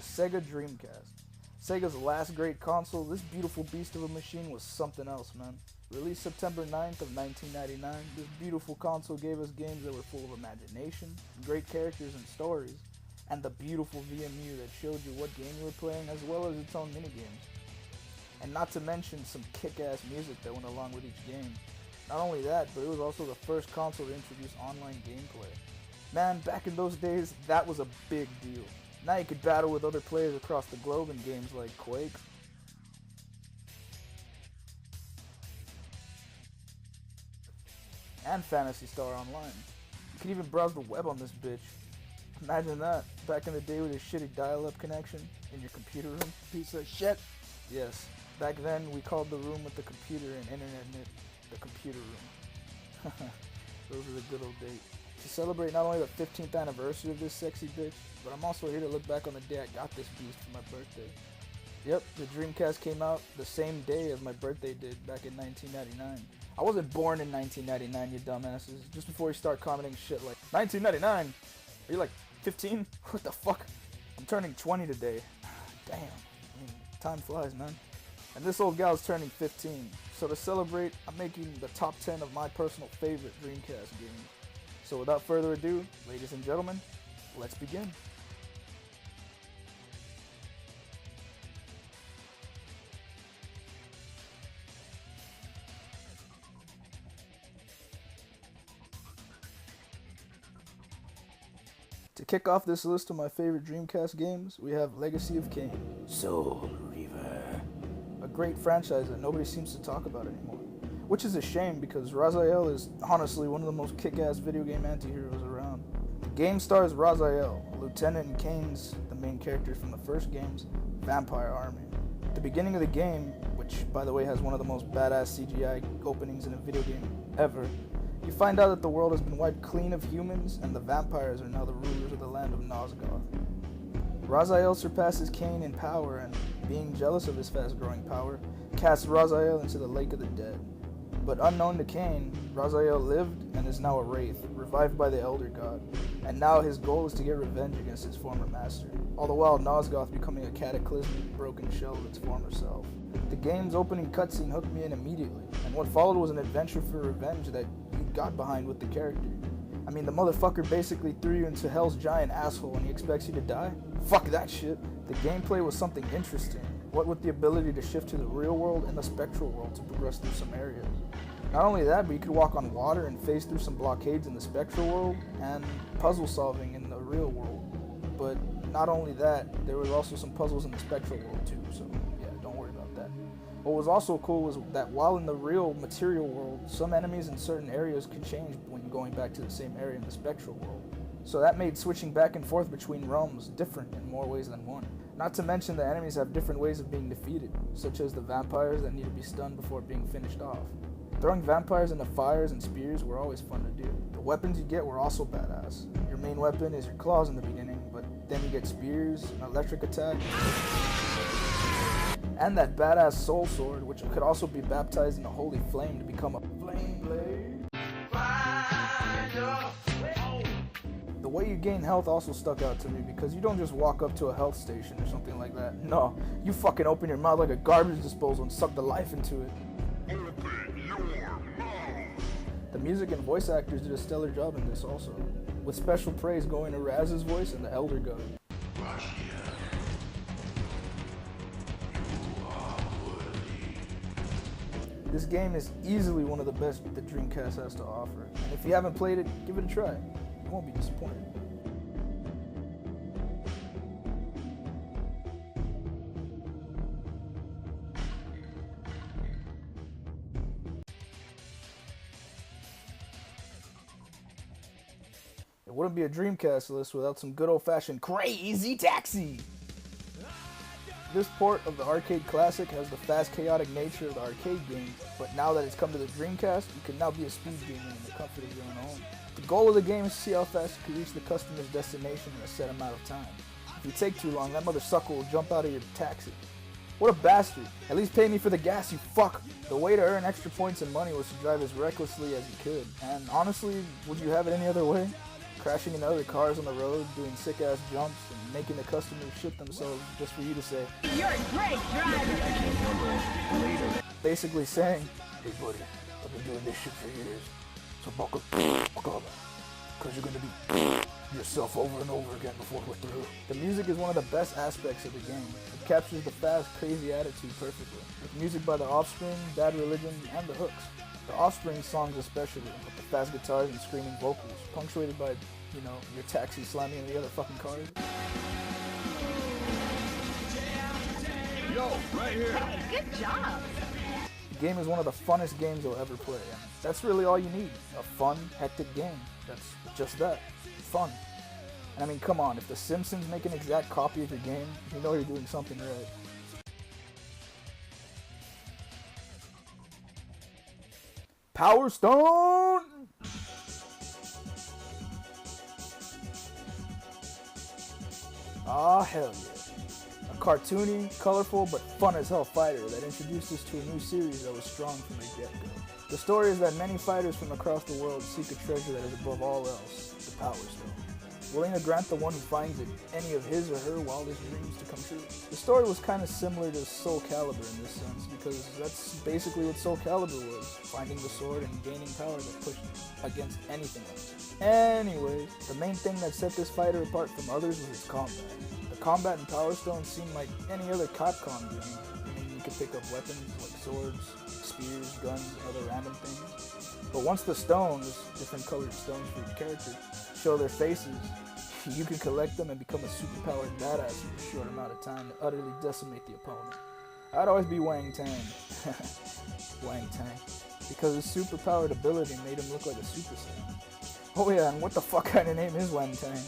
Sega Dreamcast. Sega's last great console, this beautiful beast of a machine was something else, man. Released September 9th of 1999, this beautiful console gave us games that were full of imagination, great characters and stories, and the beautiful VMU that showed you what game you were playing as well as its own minigames. And not to mention some kick-ass music that went along with each game. Not only that, but it was also the first console to introduce online gameplay. Man, back in those days, that was a big deal. Now you could battle with other players across the globe in games like Quake, and Phantasy Star Online. You could even browse the web on this bitch. Imagine that, back in the day with your shitty dial-up connection in your computer room, piece of shit. Yes, back then we called the room with the computer and internet in it the computer room. Those were the good old days. To celebrate not only the 15th anniversary of this sexy bitch, but I'm also here to look back on the day I got this beast for my birthday. Yep, the Dreamcast came out the same day as my birthday did back in 1999. I wasn't born in 1999, you dumbasses. Just before you start commenting shit like, 1999? Are you like 15? What the fuck? I'm turning 20 today. Damn, I mean, time flies, man. And this old gal's turning 15. So to celebrate, I'm making the top 10 of my personal favorite Dreamcast games. So without further ado, ladies and gentlemen, let's begin. To kick off this list of my favorite Dreamcast games, we have Legacy of Kain, Soul Reaver, a great franchise that nobody seems to talk about anymore. Which is a shame because Raziel is honestly one of the most kick-ass video game anti-heroes around. The game stars Raziel, a lieutenant in Kain's, the main character from the first game's, vampire army. At the beginning of the game, which by the way has one of the most badass CGI openings in a video game ever, you find out that the world has been wiped clean of humans and the vampires are now the rulers of the land of Nosgoth. Raziel surpasses Kain in power and, being jealous of his fast-growing power, casts Raziel into the Lake of the Dead. But unknown to Kain, Raziel lived and is now a wraith, revived by the Elder God, and now his goal is to get revenge against his former master, all the while Nosgoth becoming a cataclysmic, broken shell of its former self. The game's opening cutscene hooked me in immediately, and what followed was an adventure for revenge that you got behind with the character. I mean, the motherfucker basically threw you into hell's giant asshole and he expects you to die? Fuck that shit. The gameplay was something interesting, what with the ability to shift to the real world and the spectral world to progress through some areas. Not only that, but you could walk on water and phase through some blockades in the spectral world and puzzle solving in the real world. But not only that, there was also some puzzles in the spectral world too, so yeah, don't worry about that. What was also cool was that while in the real material world, some enemies in certain areas could change when going back to the same area in the spectral world. So that made switching back and forth between realms different in more ways than one. Not to mention the enemies have different ways of being defeated, such as the vampires that need to be stunned before being finished off. Throwing vampires into fires and spears were always fun to do. The weapons you get were also badass. Your main weapon is your claws in the beginning, but then you get spears, an electric attack, and that badass soul sword, which could also be baptized in a holy flame to become a flame blade. The way you gain health also stuck out to me because you don't just walk up to a health station or something like that. No, you fucking open your mouth like a garbage disposal and suck the life into it. The music and voice actors did a stellar job in this also, with special praise going to Raz's voice and the Elder God. This game is easily one of the best the Dreamcast has to offer, and if you haven't played it, give it a try. You won't be disappointed. It wouldn't be a Dreamcast list without some good old-fashioned Crazy Taxi! This port of the arcade classic has the fast, chaotic nature of the arcade game, but now that it's come to the Dreamcast, you can now be a speed gamer in the comfort of your own home. The goal of the game is to see how fast you can reach the customer's destination in a set amount of time. If you take too long, that mother sucker will jump out of your taxi. What a bastard! At least pay me for the gas, you fuck! The way to earn extra points and money was to drive as recklessly as you could, and honestly, would you have it any other way? crashing into other cars on the road, doing sick-ass jumps, and making the customers shit themselves just for you to say, "You're a great driver!" Later. Basically saying, "Hey buddy, I've been doing this shit for years, so buckle up, because you're gonna be yourself over and over again before we're through." The music is one of the best aspects of the game. It captures the fast, crazy attitude perfectly, with music by The Offspring, Bad Religion, and The Hooks. The Offspring songs especially, with the fast guitars and screaming vocals, punctuated by, you know, your taxi slamming into the other fucking cars. Yo, right here. Hey, good job. The game is one of the funnest games you'll ever play, and that's really all you need. A fun, hectic game. That's just that. Fun. And I mean, come on, if The Simpsons make an exact copy of your game, you know you're doing something right. Power Stone! Ah, hell yeah. A cartoony, colorful, but fun as hell fighter that introduced us to a new series that was strong from the get-go. The story is that many fighters from across the world seek a treasure that is above all else, the Power Stone, willing to grant the one who finds it any of his or her wildest dreams to come true. The story was kind of similar to Soul Calibur in this sense, because that's basically what Soul Calibur was, finding the sword and gaining power that pushed against anything else. Anyways, the main thing that set this fighter apart from others was its combat. The combat in Power Stone seemed like any other Capcom game. I mean, you could pick up weapons like swords, spears, guns, and other random things. But once the stones, different colored stones for each character, show their faces, you can collect them and become a superpowered badass in a short amount of time to utterly decimate the opponent. I'd always be Wang Tang. Wang Tang. Because his superpowered ability made him look like a Super Saiyan. Oh yeah, and what the fuck kind of name is Wang Tang?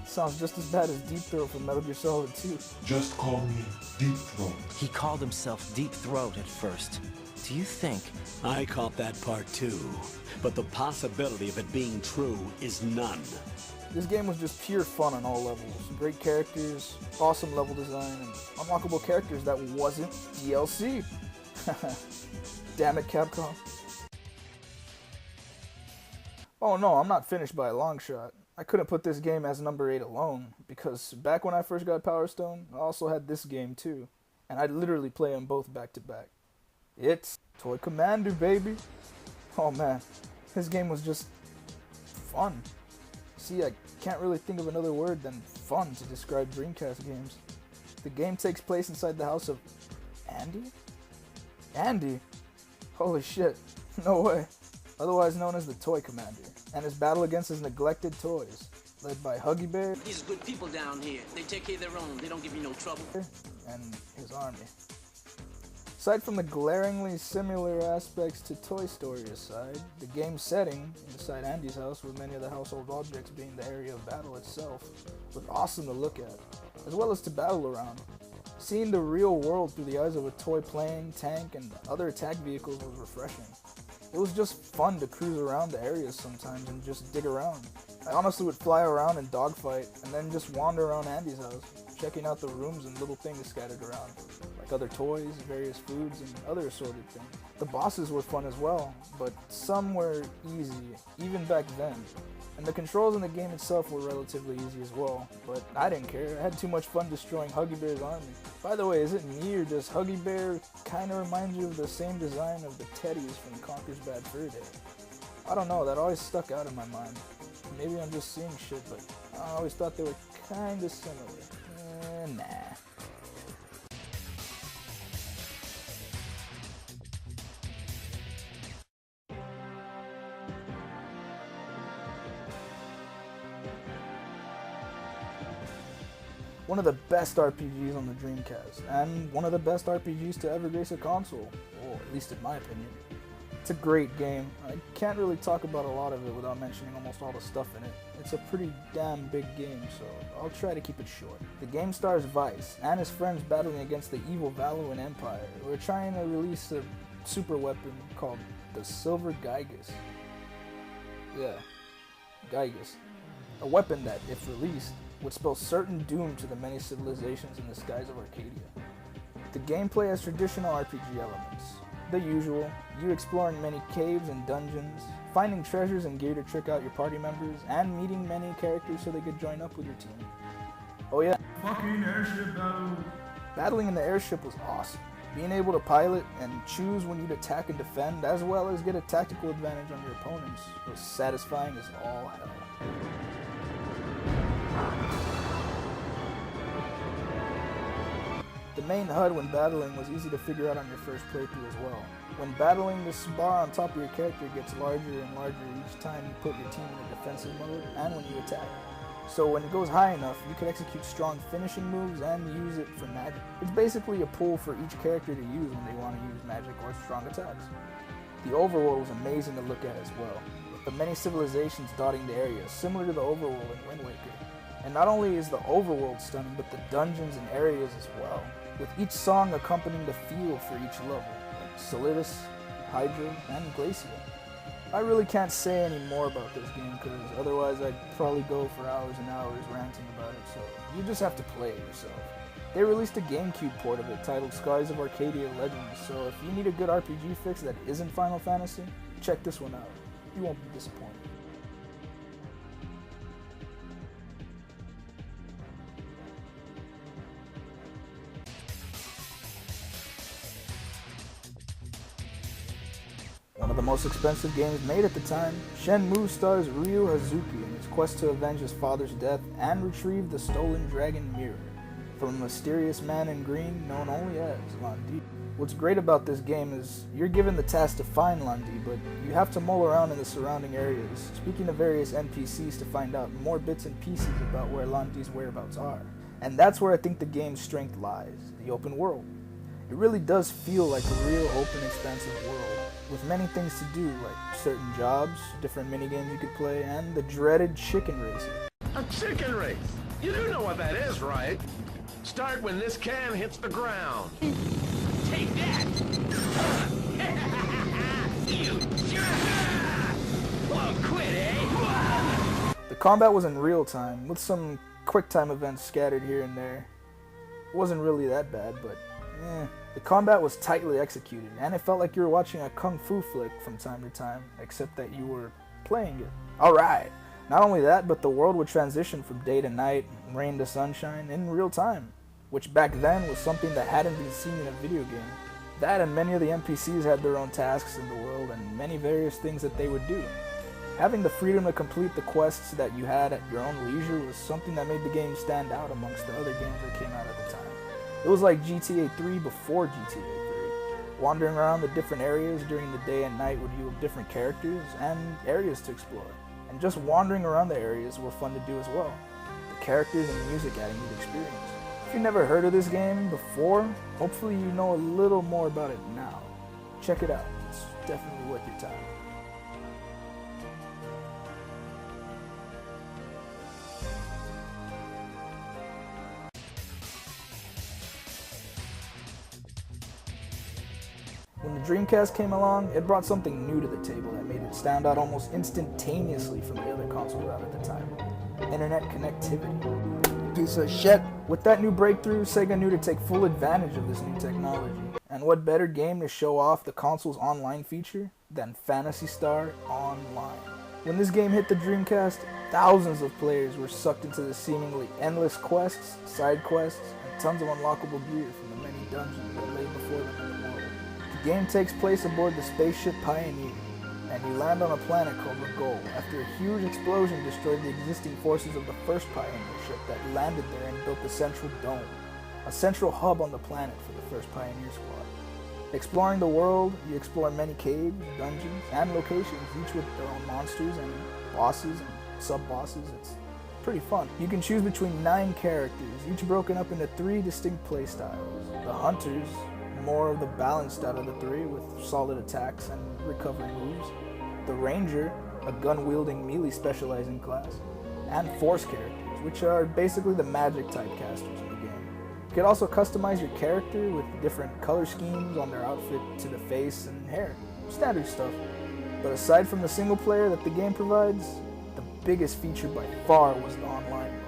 Sounds just as bad as Deep Throat from Metal Gear Solid 2. Just call me Deep Throat. He called himself Deep Throat at first. Do you think? I caught that part too, but the possibility of it being true is none. This game was just pure fun on all levels. Great characters, awesome level design, and unlockable characters that wasn't DLC. Damn it, Capcom. Oh no, I'm not finished by a long shot. I couldn't put this game as number 8 alone, because back when I first got Power Stone, I also had this game too, and I'd literally play them both back to back. It's Toy Commander, baby. Oh man, this game was just fun. See, I can't really think of another word than fun to describe Dreamcast games. The game takes place inside the house of Andy? Andy? Holy shit, no way. Otherwise known as the Toy Commander, and his battle against his neglected toys, led by Huggy Bear. These are good people down here. They take care of their own. They don't give you no trouble. And his army. Aside from the glaringly similar aspects to Toy Story aside, the game's setting, inside Andy's house with many of the household objects being the area of battle itself, was awesome to look at, as well as to battle around. Seeing the real world through the eyes of a toy plane, tank, and other attack vehicles was refreshing. It was just fun to cruise around the areas sometimes and just dig around. I honestly would fly around and dogfight, and then just wander around Andy's house, checking out the rooms and little things scattered around, like other toys, various foods, and other assorted things. The bosses were fun as well, but some were easy, even back then. And the controls in the game itself were relatively easy as well, but I didn't care. I had too much fun destroying Huggy Bear's army. By the way, is it me or does Huggy Bear kinda remind you of the same design of the teddies from Conker's Bad Fur Day? I don't know, that always stuck out in my mind. Maybe I'm just seeing shit, but I always thought they were kinda similar. Nah. One of the best RPGs on the Dreamcast, and one of the best RPGs to ever grace a console, or at least in my opinion. It's a great game. I can't really talk about a lot of it without mentioning almost all the stuff in it. It's a pretty damn big game, so I'll try to keep it short. The game stars Vice and his friends battling against the evil Valuan Empire, who are trying to release a super weapon called the Silver Gygus. Yeah, Gygus. A weapon that, if released, would spell certain doom to the many civilizations in the skies of Arcadia. The gameplay has traditional RPG elements. the usual, you exploring many caves and dungeons, finding treasures and gear to trick out your party members, and meeting many characters so they could join up with your team. Oh yeah, Fucking airship battle. battling in the airship was awesome. Being able to pilot and choose when you'd attack and defend, as well as get a tactical advantage on your opponents, was satisfying as all hell. The main HUD when battling was easy to figure out on your first playthrough as well. When battling, this bar on top of your character gets larger and larger each time you put your team in a defensive mode and when you attack. So when it goes high enough, you can execute strong finishing moves and use it for magic. It's basically a pool for each character to use when they want to use magic or strong attacks. The overworld was amazing to look at as well, with the many civilizations dotting the area, similar to the overworld in Wind Waker. And not only is the overworld stunning, but the dungeons and areas as well, with each song accompanying the feel for each level, like Solidus, Hydra, and Glacial. I really can't say any more about this game because otherwise I'd probably go for hours and hours ranting about it, so you just have to play it yourself. They released a GameCube port of it titled Skies of Arcadia Legends, so if you need a good RPG fix that isn't Final Fantasy, check this one out. You won't be disappointed. One of the most expensive games made at the time, Shenmue stars Ryu Hazuki in his quest to avenge his father's death and retrieve the stolen dragon mirror from a mysterious man in green known only as Landi. What's great about this game is you're given the task to find Landi, but you have to mull around in the surrounding areas, speaking to various NPCs to find out more bits and pieces about where Landi's whereabouts are. And that's where I think the game's strength lies, the open world. It really does feel like a real open, expansive world, with many things to do, like certain jobs, different minigames you could play, and the dreaded chicken racing. A chicken race? You do know what that is, right? Start when this can hits the ground. Take that! You jerk! Well, quit, eh? The combat was in real time, with some quick time events scattered here and there. It wasn't really that bad, but the combat was tightly executed, and it felt like you were watching a kung fu flick from time to time, except that you were playing it. Alright! Not only that, but the world would transition from day to night, rain to sunshine, in real time, which back then was something that hadn't been seen in a video game. That and many of the NPCs had their own tasks in the world, and many various things that they would do. Having the freedom to complete the quests that you had at your own leisure was something that made the game stand out amongst the other games that came out at the time. It was like GTA 3 before GTA 3. Wandering around the different areas during the day and night would yield different characters and areas to explore. And just wandering around the areas were fun to do as well. The characters and music adding to the experience. If you never heard of this game before, hopefully you know a little more about it now. Check it out. It's definitely worth your time. When the Dreamcast came along, it brought something new to the table that made it stand out almost instantaneously from the other consoles out at the time. Internet connectivity. Piece of shit. With that new breakthrough, Sega knew to take full advantage of this new technology. And what better game to show off the console's online feature than Phantasy Star Online? When this game hit the Dreamcast, thousands of players were sucked into the seemingly endless quests, side quests, and tons of unlockable gear from the many dungeons that lay before them in the world. The game takes place aboard the spaceship Pioneer, and you land on a planet called Rigol after a huge explosion destroyed the existing forces of the first Pioneer ship that landed there and built the Central Dome, a central hub on the planet for the first Pioneer squad. Exploring the world, you explore many caves, dungeons, and locations, each with their own monsters and bosses and sub-bosses. It's pretty fun. You can choose between 9 characters, each broken up into 3 distinct playstyles. The Hunters, more of the balanced out of the 3 with solid attacks and recovery moves. The Ranger, a gun-wielding melee specializing class. And Force characters, which are basically the magic type casters in the game. You can also customize your character with different color schemes on their outfit to the face and hair. Standard stuff. But aside from the single player that the game provides, the biggest feature by far was the online mode.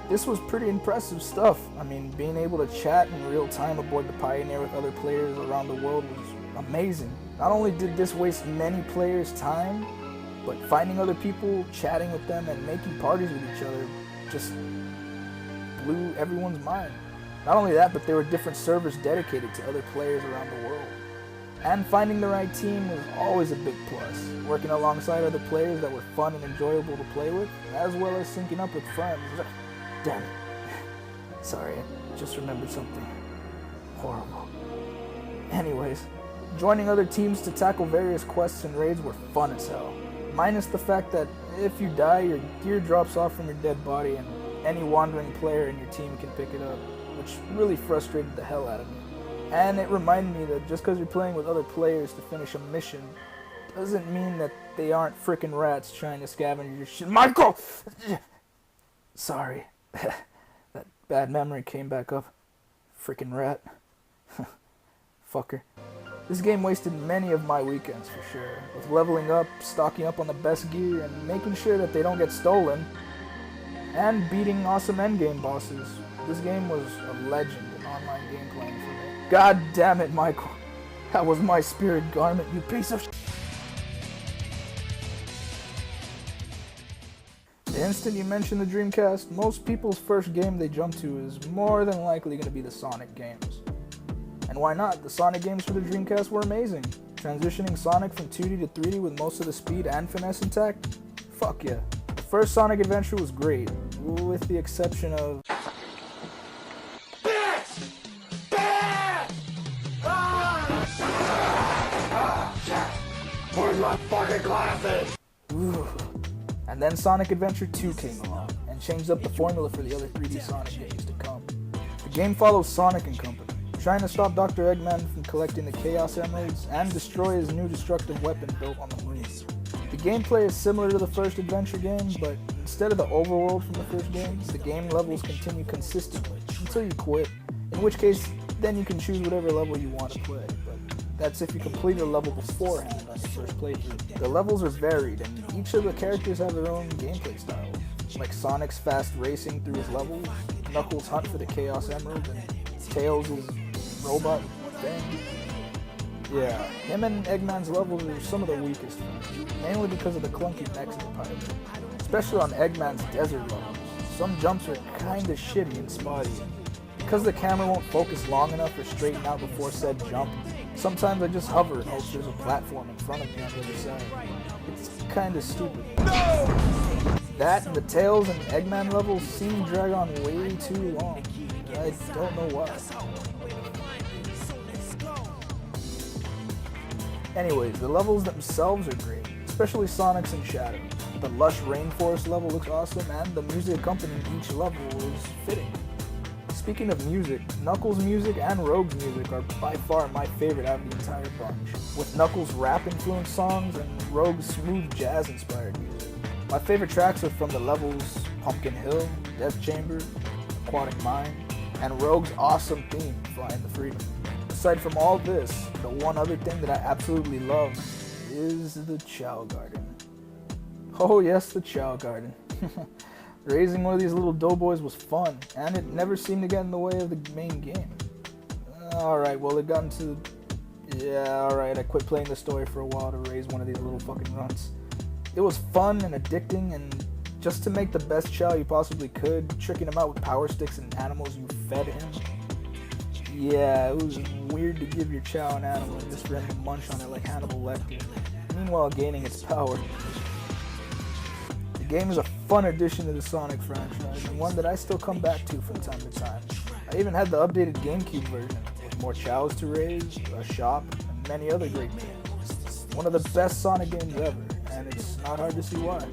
This was pretty impressive stuff. I mean, being able to chat in real time aboard the Pioneer with other players around the world was amazing. Not only did this waste many players' time, but finding other people, chatting with them, and making parties with each other just blew everyone's mind. Not only that, but there were different servers dedicated to other players around the world. And finding the right team was always a big plus. Working alongside other players that were fun and enjoyable to play with, as well as syncing up with friends. Damn it. Sorry, I just remembered something horrible. Anyways, joining other teams to tackle various quests and raids were fun as hell. Minus the fact that if you die, your gear drops off from your dead body and any wandering player in your team can pick it up, which really frustrated the hell out of me. And it reminded me that just because you're playing with other players to finish a mission doesn't mean that they aren't frickin' rats trying to scavenge your shit. Michael! Sorry. That bad memory came back up. Frickin' rat. Fucker. This game wasted many of my weekends for sure, with leveling up, stocking up on the best gear, and making sure that they don't get stolen, and beating awesome endgame bosses. This game was a legend in online gameplay for me. God damn it, Michael. That was my spirit garment, you piece of shit. The instant you mention the Dreamcast, most people's first game they jump to is more than likely going to be the Sonic games. And why not? The Sonic games for the Dreamcast were amazing. Transitioning Sonic from 2D to 3D with most of the speed and finesse intact? Fuck yeah. The first Sonic adventure was great, with the exception of... Where's my fucking glasses? Ooh. And then Sonic Adventure 2 came along, and changed up the formula for the other 3D Sonic games to come. The game follows Sonic and company, trying to stop Dr. Eggman from collecting the Chaos Emeralds and destroy his new destructive weapon built on the moon. The gameplay is similar to the first adventure game, but instead of the overworld from the first game, the game levels continue consistently until you quit, in which case then you can choose whatever level you want to play, but that's if you complete a level beforehand on your first playthrough. The levels are varied, and each of the characters have their own gameplay style, like Sonic's fast racing through his levels, Knuckles' hunt for the Chaos Emerald, and Tails' robot thing. Yeah, him and Eggman's levels are some of the weakest, mainly because of the clunky mechs in the pilot, especially on Eggman's desert levels. Some jumps are kinda shitty and spotty. Because the camera won't focus long enough or straighten out before said jump, sometimes I just hover and hope there's a platform in front of me on the other side. It's kinda stupid. No! That and the Tails and Eggman levels seem to drag on way too long. I don't know why. Anyways, the levels themselves are great, especially Sonic's and Shadow. The lush rainforest level looks awesome, and the music accompanying each level is fitting. Speaking of music, Knuckles' music and Rogue's music are by far my favorite out of the entire bunch, with Knuckles' rap-influenced songs and Rogue's smooth jazz-inspired music. My favorite tracks are from the levels Pumpkin Hill, Death Chamber, Aquatic Mine, and Rogue's awesome theme, Flying the Freedom. Aside from all this, the one other thing that I absolutely love is the Chow Garden. Oh yes, the Chow Garden. Raising one of these little doughboys was fun, and it never seemed to get in the way of the main game. Alright, well it got into... Yeah, alright, I quit playing the story for a while to raise one of these little fucking runts. It was fun and addicting, and just to make the best Chow you possibly could, tricking him out with power sticks and animals you fed him. Yeah, it was weird to give your Chow an animal and just for him to munch on it like Hannibal Lecter, meanwhile gaining its power. The game is a fun addition to the Sonic franchise, and one that I still come back to from time to time. I even had the updated GameCube version, with more Chows to raise, a shop, and many other great games. One of the best Sonic games ever, and it's not hard to see why.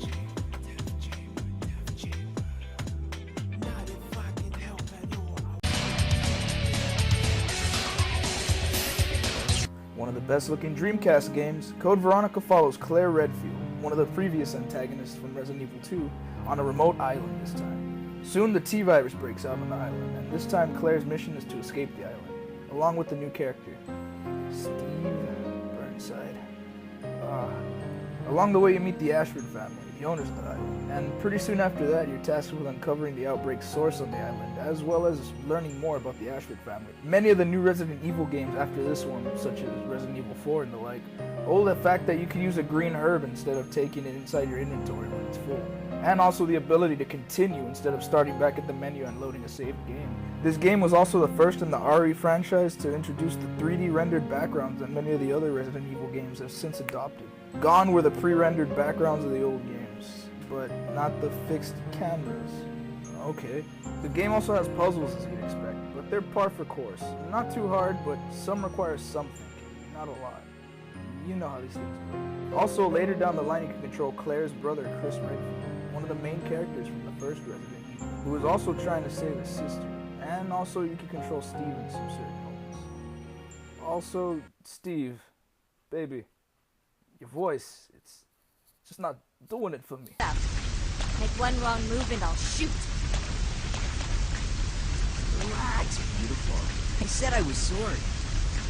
One of the best looking Dreamcast games, Code Veronica follows Claire Redfield, one of the previous antagonists from Resident Evil 2, on a remote island this time. Soon the T-Virus breaks out on the island, and this time Claire's mission is to escape the island, along with the new character, Steve Burnside. Along the way you meet the Ashford family, the owners of the island, and pretty soon after that you're tasked with uncovering the outbreak's source on the island as well as learning more about the Ashford family. Many of the new Resident Evil games after this one, such as Resident Evil 4 and the like, owe the fact that you can use a green herb instead of taking it inside your inventory when it's full. And also the ability to continue instead of starting back at the menu and loading a saved game. This game was also the first in the RE franchise to introduce the 3D rendered backgrounds that many of the other Resident Evil games have since adopted. Gone were the pre-rendered backgrounds of the old games, but not the fixed cameras. Okay. The game also has puzzles as you'd expect, but they're par for course. Not too hard, but some require some thinking, not a lot. You know how these things go. Also, later down the line you can control Claire's brother, Chris Redfield, one of the main characters from the first Resident Evil, who is also trying to save his sister. And also you can control Steve in some certain moments. Also, Steve, baby, your voice, it's just not doing it for me. Make one wrong move and I'll shoot. Relax, beautiful. I said I was sorry.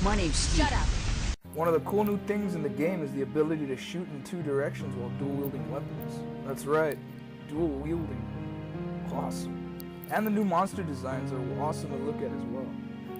My name's Steve. Shut up. One of the cool new things in the game is the ability to shoot in 2 directions while dual-wielding weapons. That's right, dual-wielding. Awesome. And the new monster designs are awesome to look at as well.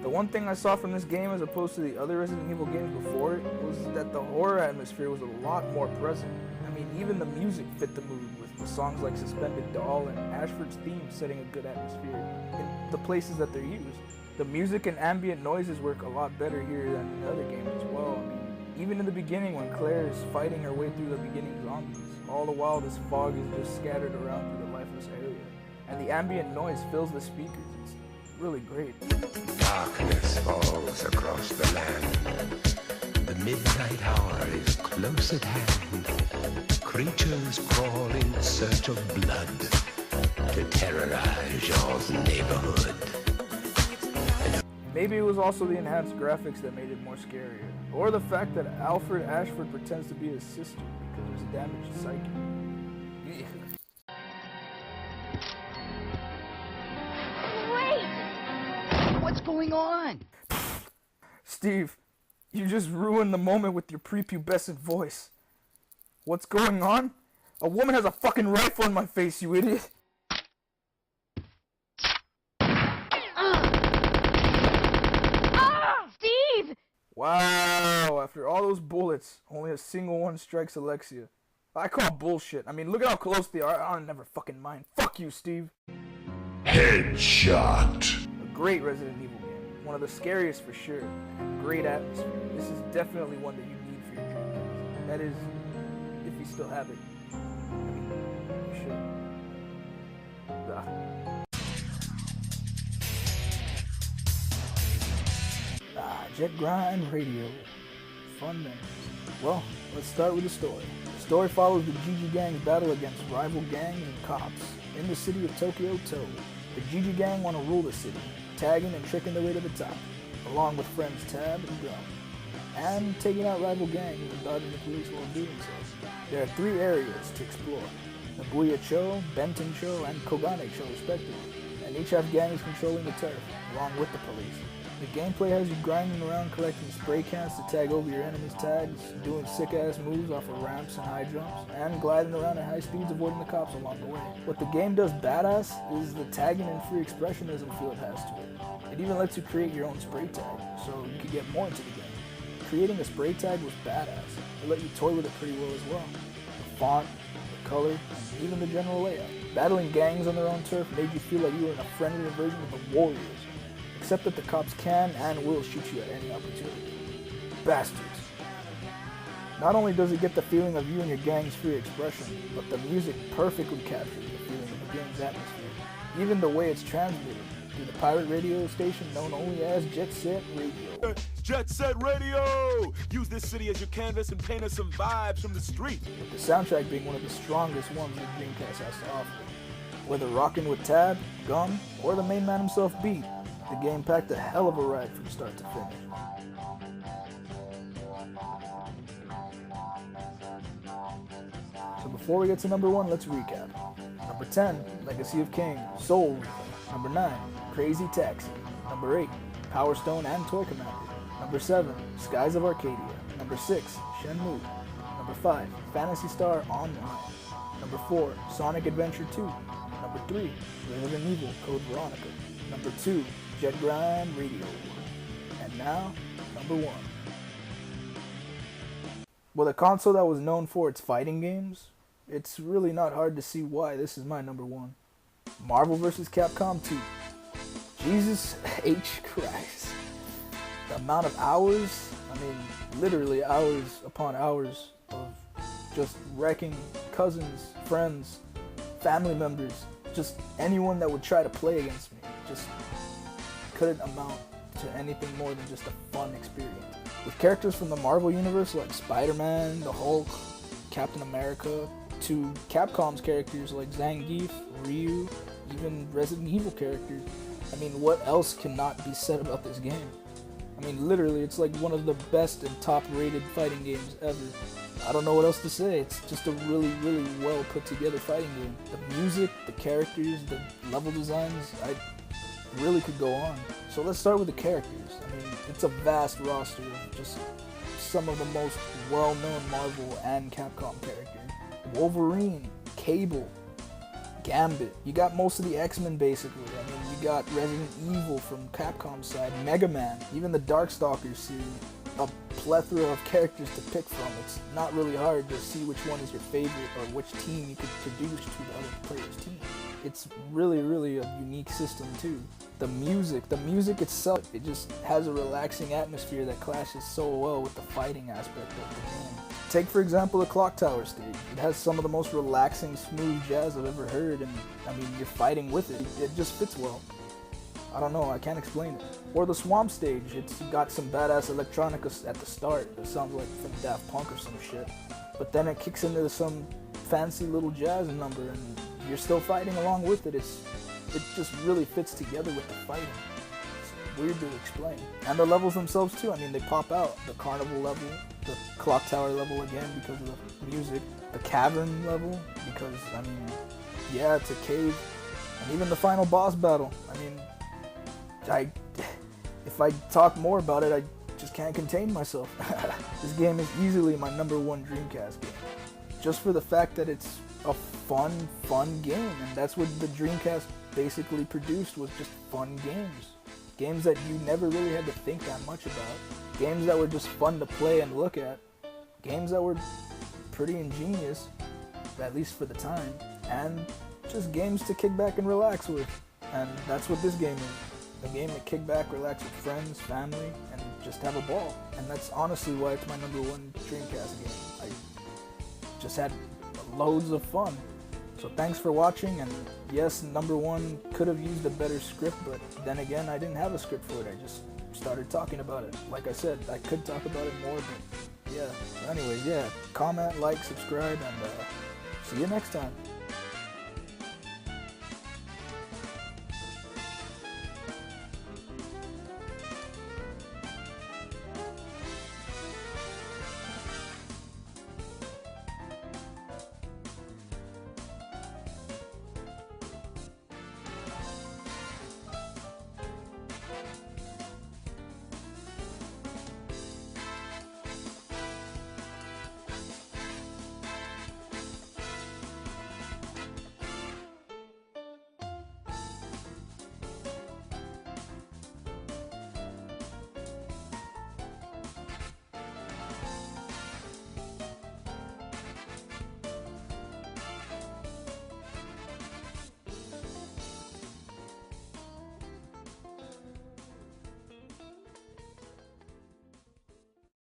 The one thing I saw from this game as opposed to the other Resident Evil games before it was that the horror atmosphere was a lot more present. I mean, even the music fit the mood, with songs like Suspended Doll and Ashford's theme setting a good atmosphere in the places that they're used. The music and ambient noises work a lot better here than in the other games as well. I mean, even in the beginning when Claire is fighting her way through the beginning zombies, all the while this fog is just scattered around through the lifeless area. And the ambient noise fills the speakers. It's really great. Darkness falls across the land. The midnight hour is close at hand. Creatures crawl in search of blood to terrorize your neighborhood. Maybe it was also the enhanced graphics that made it more scarier. Or the fact that Alfred Ashford pretends to be his sister because there's a damaged psyche. What's going on? Steve, you just ruined the moment with your prepubescent voice. What's going on? A woman has a fucking rifle in my face, you idiot. Steve! Wow, after all those bullets, only a single one strikes Alexia. I call bullshit. I mean, look at how close they are. I'll never fucking mind. Fuck you, Steve. Headshot. A great Resident Evil game. One of the scariest for sure. Great atmosphere. This is definitely one that you need for your Dreamcast. That is, if you still have it. I mean, you should. Jet Grind Radio. Fun names. Well, let's start with the story. The story follows the GG Gang's battle against rival gangs and cops in the city of Tokyo To. The GG Gang want to rule the city, tagging and tricking their way to the top, along with friends Tab and Gum, and taking out rival gangs and dodging the police while doing so. There are 3 areas to explore: Nabuya-cho, Benten-cho, and Kogane-cho respectively, and each have gangs controlling the turf, along with the police. The gameplay has you grinding around collecting spray cans to tag over your enemy's tags, doing sick-ass moves off of ramps and high jumps, and gliding around at high speeds avoiding the cops along the way. What the game does badass is the tagging and free expressionism feel it has to it. It even lets you create your own spray tag, so you can get more into the game. Creating a spray tag was badass. It let you toy with it pretty well as well. The font, the color, and even the general layout. Battling gangs on their own turf made you feel like you were in a friendlier version of the Warriors. Except that the cops can and will shoot you at any opportunity. Bastards. Not only does it get the feeling of you and your gang's free expression, but the music perfectly captures the feeling of the game's atmosphere. Even the way it's transmitted through the pirate radio station known only as Jet Set Radio. Jet Set Radio! Use this city as your canvas and paint us some vibes from the street. With the soundtrack being one of the strongest ones the Dreamcast has to offer. Whether rocking with Tab, Gum, or the main man himself Beat, the game packed a hell of a ride from start to finish. So before we get to number 1, let's recap. Number 10, Legacy of Kain, Soul Reaver. Number 9, Crazy Taxi. Number 8, Power Stone and Toy Commander. Number 7, Skies of Arcadia. Number 6, Shenmue. Number 5, Phantasy Star Online. Number 4, Sonic Adventure 2. Number 3, Resident Evil Code Veronica. Number 2, Jet Grind Radio. And now, number 1. With a console that was known for its fighting games, it's really not hard to see why this is my number 1. Marvel vs. Capcom 2. Jesus H. Christ. The amount of hours, I mean, literally hours upon hours of just wrecking cousins, friends, family members, just anyone that would try to play against me. Just couldn't amount to anything more than just a fun experience. With characters from the Marvel Universe like Spider-Man, the Hulk, Captain America, to Capcom's characters like Zangief, Ryu, even Resident Evil characters. I mean, what else cannot be said about this game? I mean, literally, it's like one of the best and top-rated fighting games ever. I don't know what else to say. It's just a really, really well put together fighting game. The music, the characters, the level designs, I really could go on. So let's start with the characters. I mean, it's a vast roster of just some of the most well-known Marvel and Capcom characters. Wolverine, Cable, Gambit. You got most of the X-Men basically. I mean, you got Resident Evil from Capcom's side, Mega Man, even the Darkstalkers series. A plethora of characters to pick from. It's not really hard to see which one is your favorite or which team you could produce to the other player's team. It's really, really a unique system too. The music itself, it just has a relaxing atmosphere that clashes so well with the fighting aspect of the game. Take for example the Clock Tower stage. It has some of the most relaxing, smooth jazz I've ever heard, and I mean, you're fighting with it. It just fits well. I don't know, I can't explain it. Or the Swamp stage, it's got some badass electronica at the start. It sounds like from Daft Punk or some shit. But then it kicks into some fancy little jazz number and you're still fighting along with it. It just really fits together with the fighting. It's weird to explain. And the levels themselves too, I mean, they pop out. The Carnival level, the Clock Tower level again because of the music, the Cavern level because, I mean, yeah, it's a cave. And even the final boss battle, I mean, if I talk more about it, I just can't contain myself. This game is easily my number 1 Dreamcast game. Just for the fact that it's a fun game, and that's what the Dreamcast basically produced, was just fun games. Games that you never really had to think that much about. Games that were just fun to play and look at. Games that were pretty ingenious, at least for the time. And just games to kick back and relax with. And that's what this game is. A game to kick back, relax with friends, family, and just have a ball. And that's honestly why it's my number 1 Dreamcast game. I just had loads of fun. So thanks for watching, and yes, number 1 could have used a better script, but then again, I didn't have a script for it. I just started talking about it. Like I said, I could talk about it more, but yeah. So anyways, yeah, comment, like, subscribe, and see you next time.